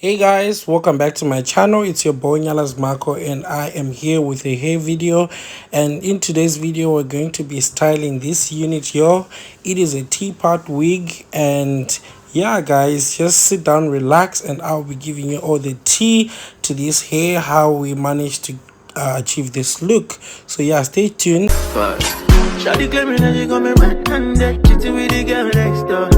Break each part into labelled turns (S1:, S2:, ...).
S1: Hey guys, welcome back to my channel. It's your boy Nyalaz Marco and I am here with a hair video, and in today's video we're going to be styling this unit here. It is a teapot wig, and yeah guys, just sit down, relax, and I'll be giving you all the tea to this hair, how we managed to achieve this look. So yeah, stay tuned. Shawty claiming that she got me red-handed, cheating with the girl next door.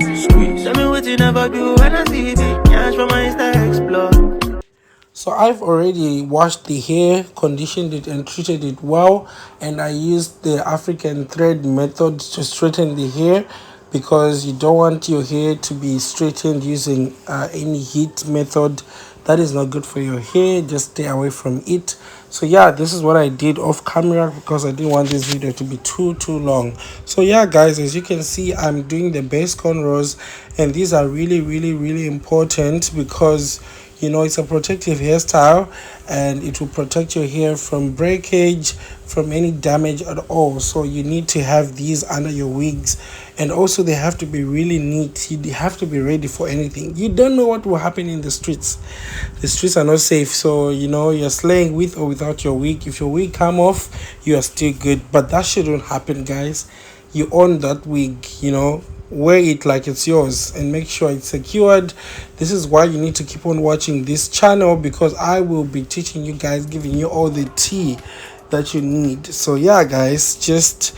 S1: Squeeze. Tell me what you never do when I see the cash from my Insta explore. So I've already washed the hair, conditioned it and treated it well, and I used the African thread method to straighten the hair, because you don't want your hair to be straightened using any heat method. That is not good for your hair. Just stay away from it. So yeah, this is what I did off camera because I didn't want this video to be too long. So yeah guys, as you can see, I'm doing the base cornrows, and these are really important because you know it's a protective hairstyle and it will protect your hair from breakage, from any damage at all. So you need to have these under your wigs, and also they have to be really neat. You have to be ready for anything. You don't know what will happen in the streets. The streets are not safe, so you know you're slaying with or without your wig. If your wig come off, you are still good, but that shouldn't happen guys. You own that wig, you know, wear it like it's yours and make sure it's secured. This is why you need to keep on watching this channel, because I will be teaching you guys, giving you all the tea that you need. So yeah guys, just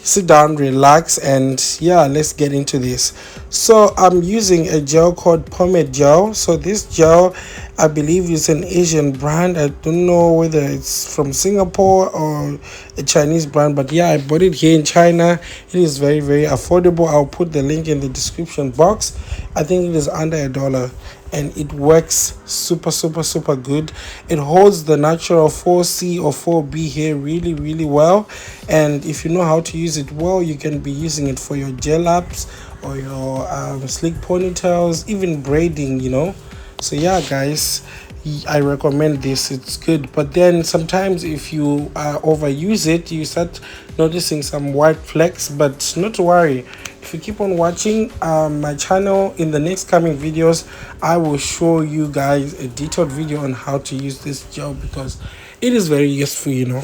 S1: sit down, relax, and yeah, let's get into this. So I'm using a gel called pomade gel. So this gel, I believe, is an Asian brand. I don't know whether it's from Singapore or a Chinese brand, but yeah, I bought it here in China. It is very affordable. I'll put the link in the description box. I think it is under $1, and it works super good. It holds the natural 4C or 4B hair really well, and if you know how to use it well, you can be using it for your gel ups or your slick ponytails, even braiding, you know. So yeah guys, I recommend this. It's good, but then sometimes if you overuse it, you start noticing some white flecks. But not to worry, if you keep on watching my channel, in the next coming videos I will show you guys a detailed video on how to use this gel, because it is very useful, you know.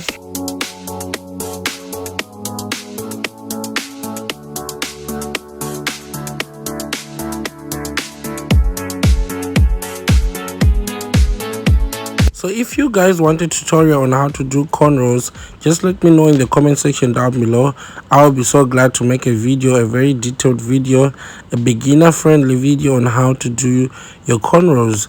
S1: So if you guys want a tutorial on how to do cornrows, just let me know in the comment section down below. I'll be so glad to make a video, a very detailed video, a beginner friendly video on how to do your cornrows.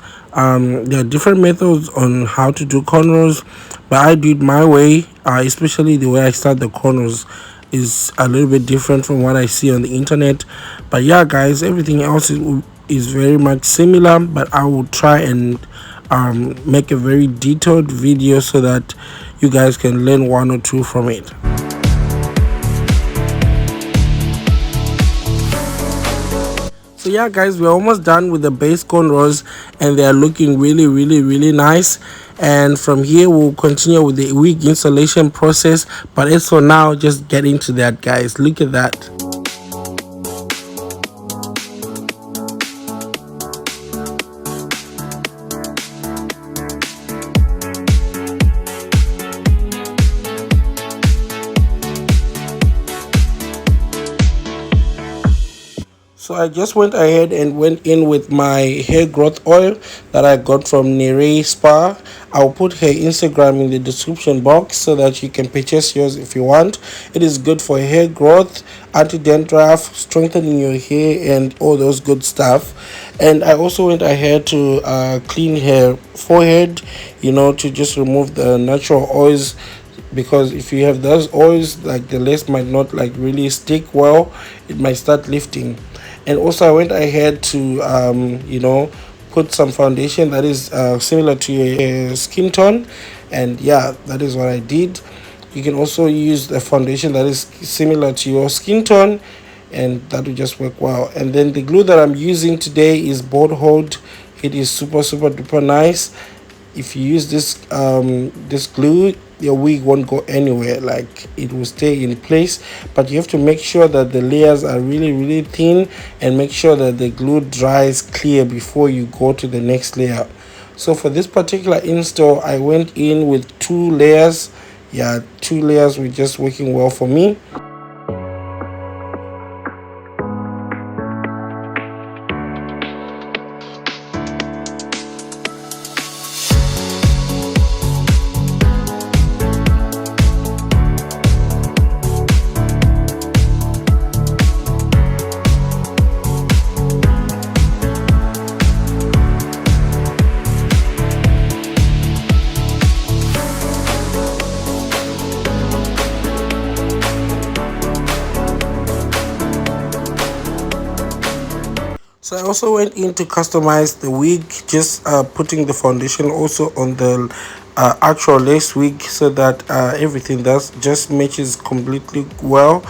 S1: There are different methods on how to do cornrows, but I do it my way. Especially the way I start the cornrows is a little bit different from what I see on the internet. But yeah guys, everything else is very much similar, but I will try and make a very detailed video so that you guys can learn one or two from it. So yeah guys, we're almost done with the base cornrows, and they are looking really nice. And from here we'll continue with the wig installation process, but as for now, just get into that guys. Look at that. So I just went ahead and went in with my hair growth oil that I got from Nyalaz Spa. I'll put her Instagram in the description box so that you can purchase yours if you want. It is good for hair growth, anti-dandruff, strengthening your hair, and all those good stuff. And I also went ahead to clean her forehead, you know, to just remove the natural oils, because if you have those oils, like the lace might not like really stick well, it might start lifting. And also I went ahead to you know, put some foundation that is similar to your skin tone, and yeah, that is what I did. You can also use the foundation that is similar to your skin tone, and that will just work well. And then the glue that I'm using today is board hold. It is super duper nice. If you use this this glue, your wig won't go anywhere, like it will stay in place. But you have to make sure that the layers are really thin, and make sure that the glue dries clear before you go to the next layer. So for this particular install, I went in with 2 layers. Yeah, 2 layers were just working well for me. So I also went in to customize the wig, just putting the foundation also on the actual lace wig, so that everything does just matches completely well.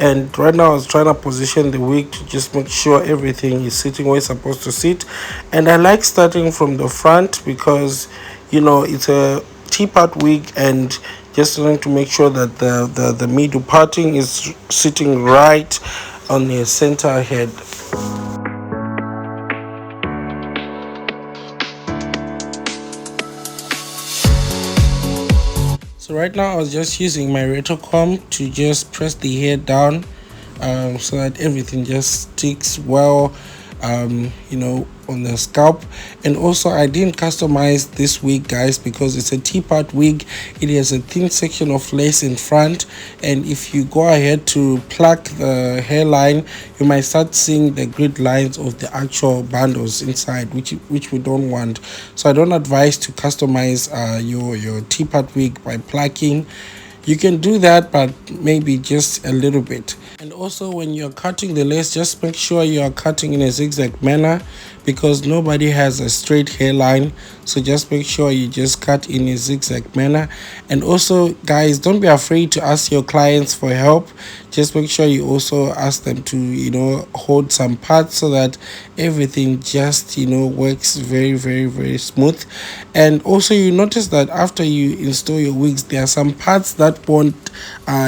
S1: And right now I was trying to position the wig to just make sure everything is sitting where it's supposed to sit. And I like starting from the front because, you know, it's a T-part wig, and just trying to make sure that the middle parting is sitting right on the center head. So right now I was just using my retro comb to just press the hair down, so that everything just sticks well, you know, on the scalp. And also I didn't customize this wig, guys, because it's a T-part wig. It has a thin section of lace in front, and if you go ahead to pluck the hairline, you might start seeing the grid lines of the actual bundles inside, which we don't want. So I don't advise to customize your T-part wig by plucking. You can do that, but maybe just a little bit. And also when you're cutting the lace, just make sure you are cutting in a zigzag manner, because nobody has a straight hairline. So just make sure you just cut in a zigzag manner. And also, guys, don't be afraid to ask your clients for help. Just make sure you also ask them to, you know, hold some parts, so that everything just, you know, works very smooth. And also you notice that after you install your wigs, there are some parts that won't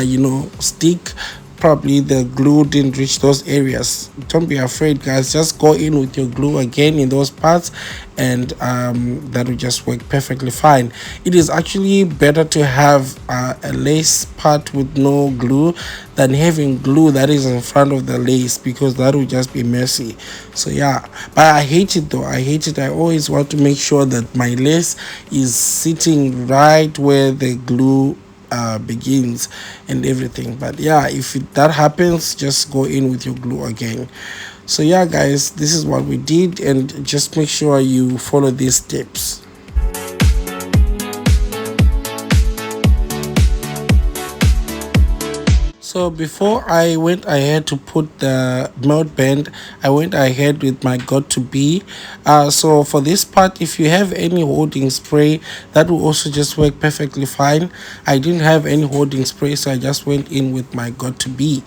S1: you know, stick. Probably the glue didn't reach those areas. Don't be afraid, guys. Just go in with your glue again in those parts, and that will just work perfectly fine. It is actually better to have a lace part with no glue than having glue that is in front of the lace, because that will just be messy. So yeah, but I hate it though. I hate it. I always want to make sure that my lace is sitting right where the glue begins and everything. But yeah, if that happens, just go in with your glue again. So yeah, guys, this is what we did, and just make sure you follow these steps. So before I went ahead to put the melt band, I went ahead with my got to be. So for this part, if you have any holding spray, that will also just work perfectly fine. I didn't have any holding spray, so I just went in with my got to be.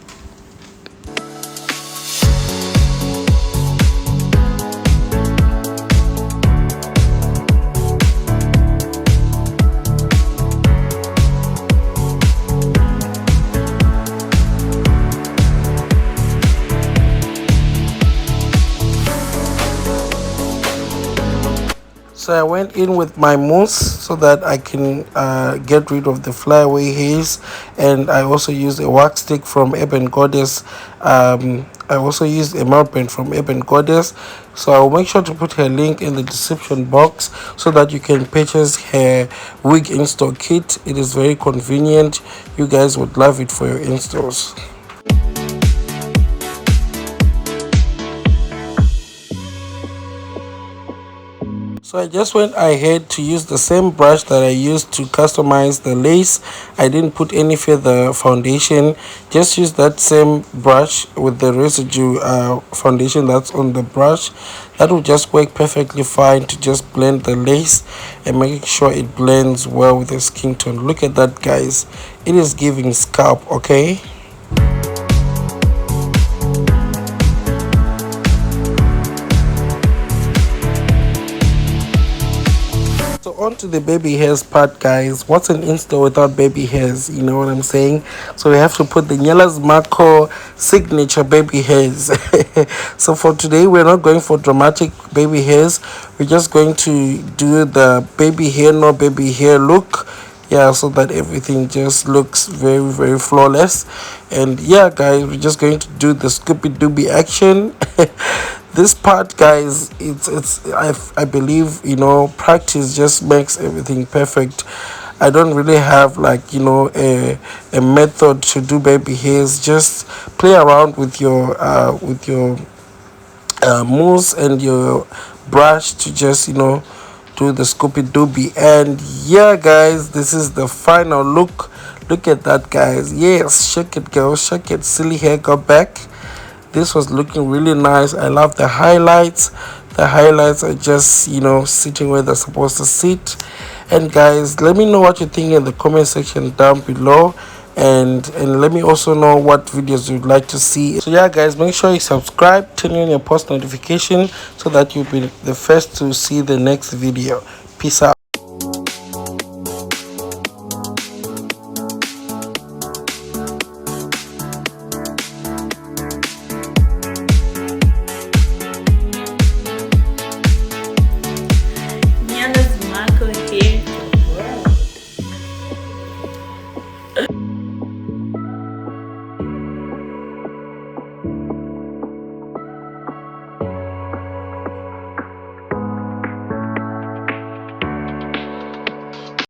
S1: So I went in with my mousse so that I can get rid of the flyaway hairs, and I also used a wax stick from Ebon Goddess. I also used a mouth pen from Ebon Goddess. So I'll make sure to put her link in the description box, so that you can purchase her wig install kit. It is very convenient. You guys would love it for your installs. So I just went ahead to use the same brush that I used to customize the lace. I didn't put any further foundation, just use that same brush with the residue foundation that's on the brush. That will just work perfectly fine to just blend the lace and make sure it blends well with the skin tone. Look at that, guys. It is giving scalp, okay? So on to the baby hairs part, guys. What's an Insta without baby hairs? You know what I'm saying? So we have to put the Nyalaz Marco signature baby hairs. So for today, we're not going for dramatic baby hairs. We're just going to do the baby hair, no baby hair look. Yeah, so that everything just looks very, very flawless. And yeah, guys, we're just going to do the Scooby Dooby action. This part, guys, I believe, practice just makes everything perfect. I don't really have, like, a method to do baby hairs. Just play around with your mousse and your brush to just do the Scooby Dooby. And yeah, guys, this is the final look. Look at that, guys. Yes, shake it, girl, shake it. Silly hair got back. This was looking really nice. I love the highlights. The highlights are just sitting where they're supposed to sit. And guys, let me know what you think in the comment section down below, and let me also know what videos you'd like to see. So yeah, guys, make sure you subscribe, turn on your post notification so that you'll be the first to see the next video. Peace out.